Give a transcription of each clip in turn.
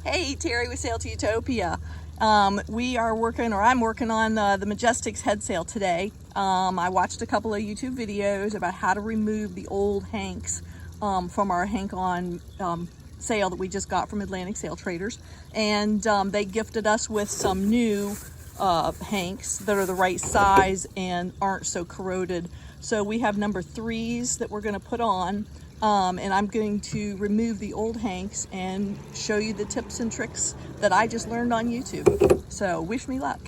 Hey, Terry with Sail to Utopia. We are working, or I'm working on the Majestic's headsail today. I watched a couple of YouTube videos about how to remove the old hanks from our hank-on sail that we just got from Atlantic Sail Traders. And they gifted us with some new hanks that are the right size and aren't so corroded. So we have number 3s that we're going to put on. And I'm going to remove the old hanks and show you the tips and tricks that I just learned on YouTube. So wish me luck.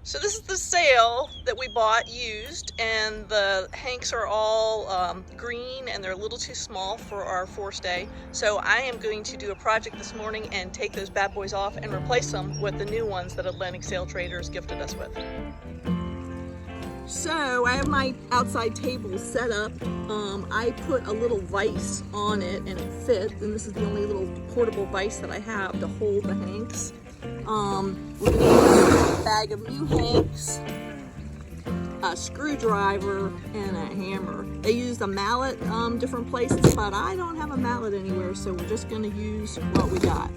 So this is the sail that we bought used, and the hanks are all green and they're a little too small for our forestay. So I am going to do a project this morning and take those bad boys off and replace them with the new ones that Atlantic Sail Traders gifted us with. So I have my outside table set up. I put a little vise on it and it fit, and this is the only little portable vise that I have to hold the hanks. We're going to use a bag of new hanks, a screwdriver, and a hammer. They used a mallet different places, but I don't have a mallet anywhere, so we're just going to use what we got.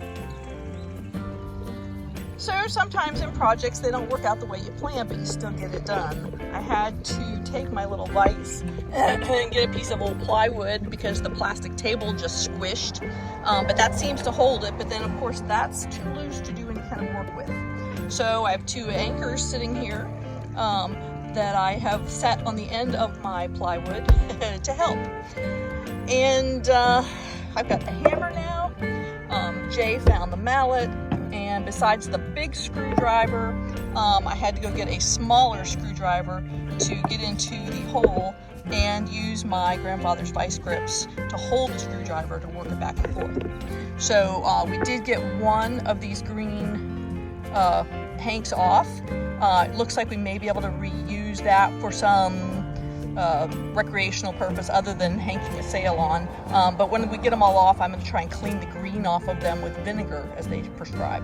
So sometimes in projects they don't work out the way you plan, but you still get it done. I had to take my little vise and get a piece of old plywood because the plastic table just squished, but that seems to hold it, but then of course that's too loose to do any kind of work with. So I have 2 anchors sitting here that I have set on the end of my plywood to help. And I've got the hammer now. Jay found the mallet. And besides the big screwdriver, I had to go get a smaller screwdriver to get into the hole and use my grandfather's vice grips to hold the screwdriver to work it back and forth. So we did get one of these green hanks off. It looks like we may be able to reuse that for some recreational purpose other than hanking a sail on, but when we get them all off, I'm going to try and clean the green off of them with vinegar as they prescribe.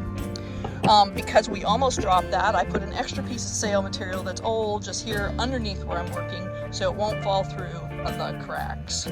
Because we almost dropped that, I put an extra piece of sail material that's old just here underneath where I'm working so it won't fall through the cracks.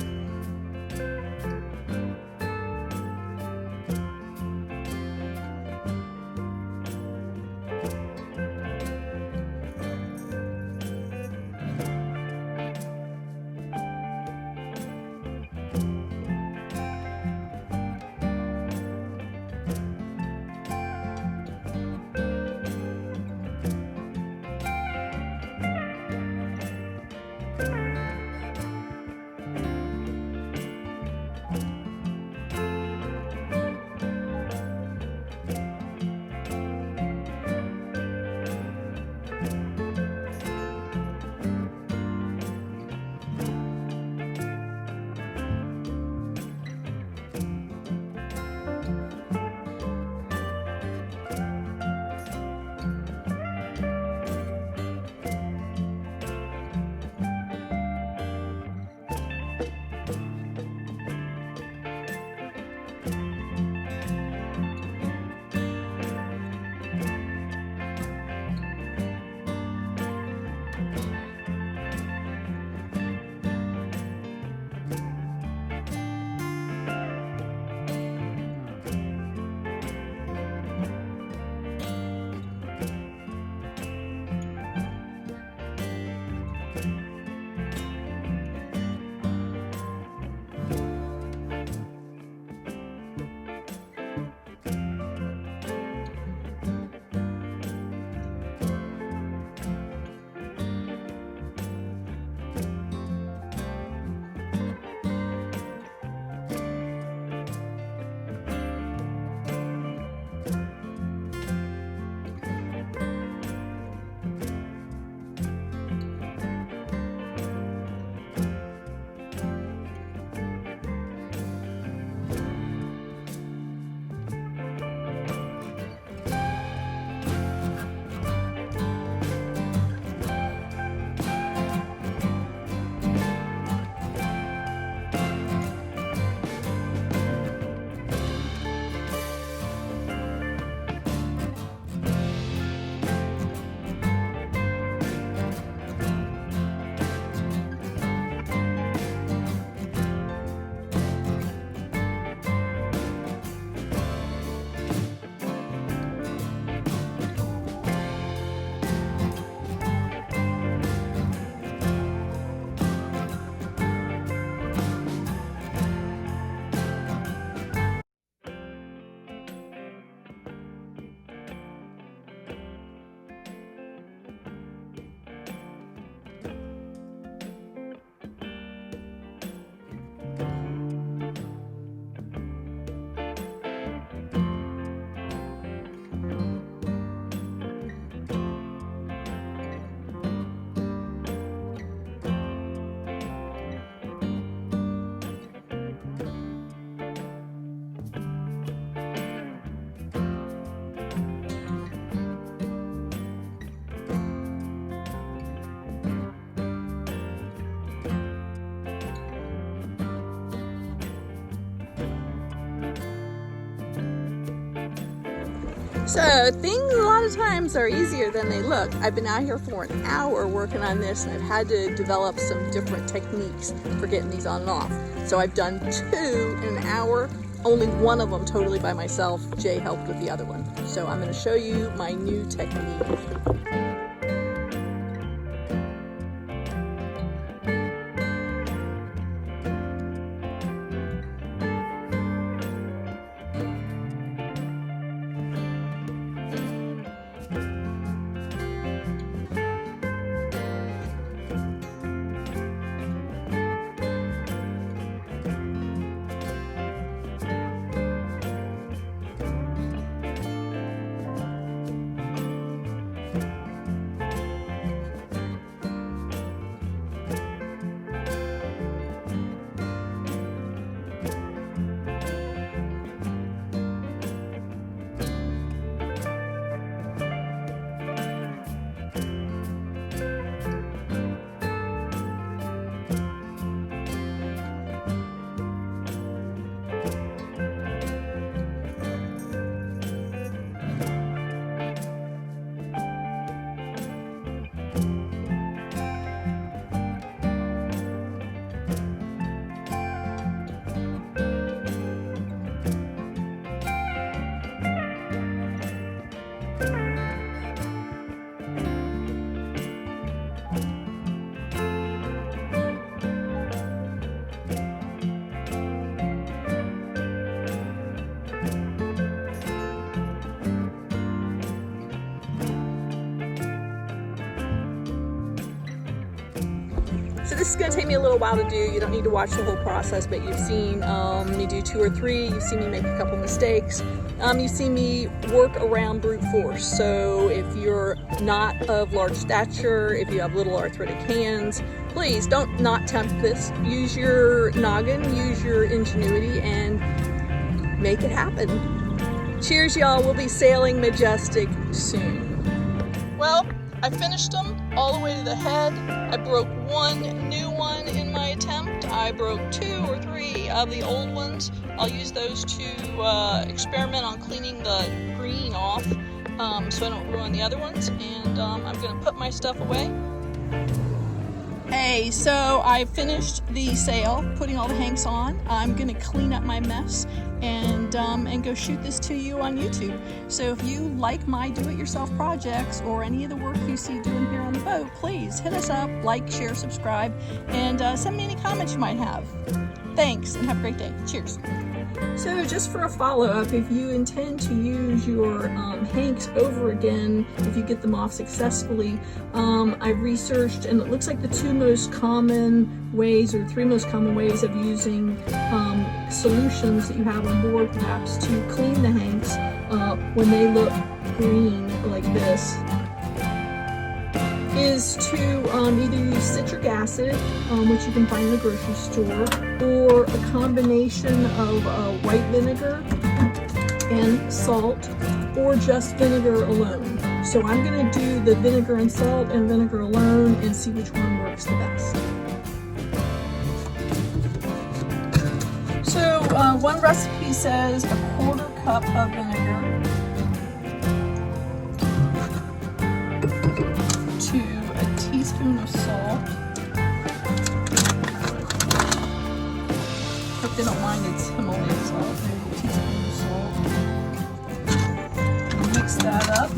So things a lot of times are easier than they look. I've been out here for an hour working on this, and I've had to develop some different techniques for getting these on and off. So I've done 2 in an hour, only one of them totally by myself. Jay helped with the other one. So I'm going to show you my new technique. So this is going to take me a little while to do. You don't need to watch the whole process, but you've seen me do 2 or 3. You've seen me make a couple mistakes. You've seen me work around brute force. So if you're not of large stature, if you have little arthritic hands, please don't not attempt this. Use your noggin, use your ingenuity, and make it happen. Cheers, y'all. We'll be sailing Majestic soon. Well, I finished them all the way to the head. I broke 1 new one in my attempt. I broke 2 or 3 of the old ones. I'll use those to experiment on cleaning the green off so I don't ruin the other ones. And I'm going to put my stuff away. Hey, so I finished the sail, putting all the hanks on. I'm going to clean up my mess and go shoot this to you on YouTube. So if you like my do-it-yourself projects or any of the work you see doing here on the boat, please hit us up, like, share, subscribe, and send me any comments you might have. Thanks, and have a great day. Cheers. So just for a follow-up, if you intend to use your hanks over again, if you get them off successfully, I've researched, and it looks like the 2 most common ways, or 3 most common ways of using solutions that you have on board perhaps to clean the hanks when they look green like this, is to either use citric acid, which you can find in the grocery store, or a combination of white vinegar and salt, or just vinegar alone. So I'm going to do the vinegar and salt and vinegar alone and see which one works the best. So one recipe says a 1/4 cup of vinegar to a teaspoon of salt. If they don't mind, it's Himalayan salt. Maybe a teaspoon of salt. Mix that up.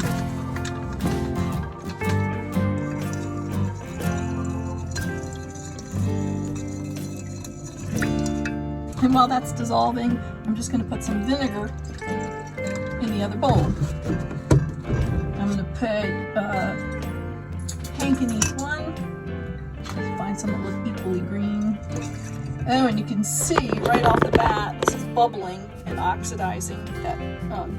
And while that's dissolving, I'm just going to put some vinegar in the other bowl. I'm going to put hank in each one. Find some that look equally green. Oh, and you can see right off the bat, this is bubbling and oxidizing that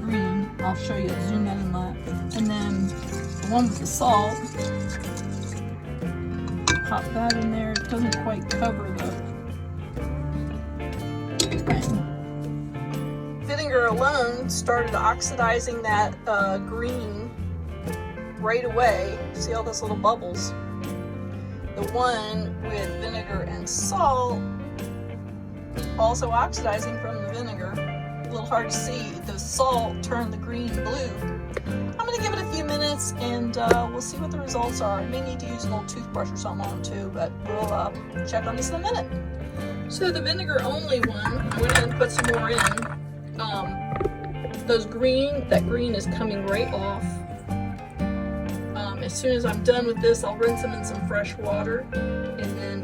green. I'll show you, zoom in and that. And then the one with the salt, pop that in there. It doesn't quite cover the vinegar alone started oxidizing that green right away. See all those little bubbles? The one with vinegar and salt also oxidizing from the vinegar. A little hard to see. The salt turned the green blue. I'm gonna give it a few minutes and we'll see what the results are. I may need to use an old toothbrush or something on too, but we'll check on this in a minute. So the vinegar only one, I went ahead and put some more in. That green is coming right off. As soon as I'm done with this, I'll rinse them in some fresh water, and then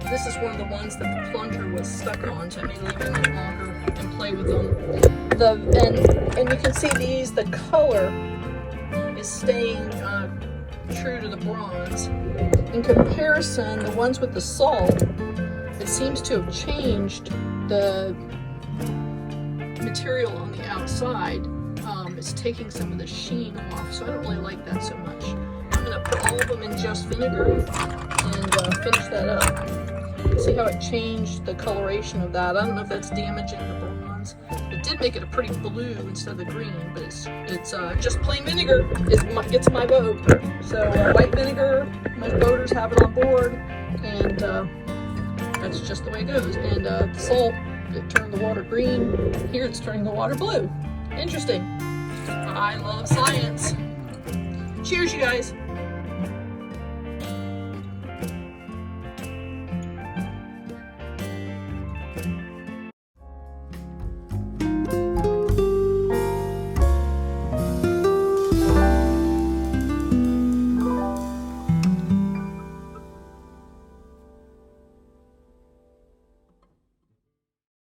this is one of the ones that the plunger was stuck on, so I may leave it a little longer and play with them. And you can see the color is staying true to the bronze. In comparison, the ones with the salt, it seems to have changed the material on the outside. It's taking some of the sheen off, so I don't really like that so much. I'm going to put all of them in just vinegar and finish that up. See how it changed the coloration of that. I don't know if that's damaging the bronze. It did make it a pretty blue instead of the green, but it's just plain vinegar gets my vote. So white vinegar, most boaters have it on board, and that's just the way it goes. And the salt, it turned the water green. Here it's turning the water blue. Interesting. I love science. Cheers, you guys.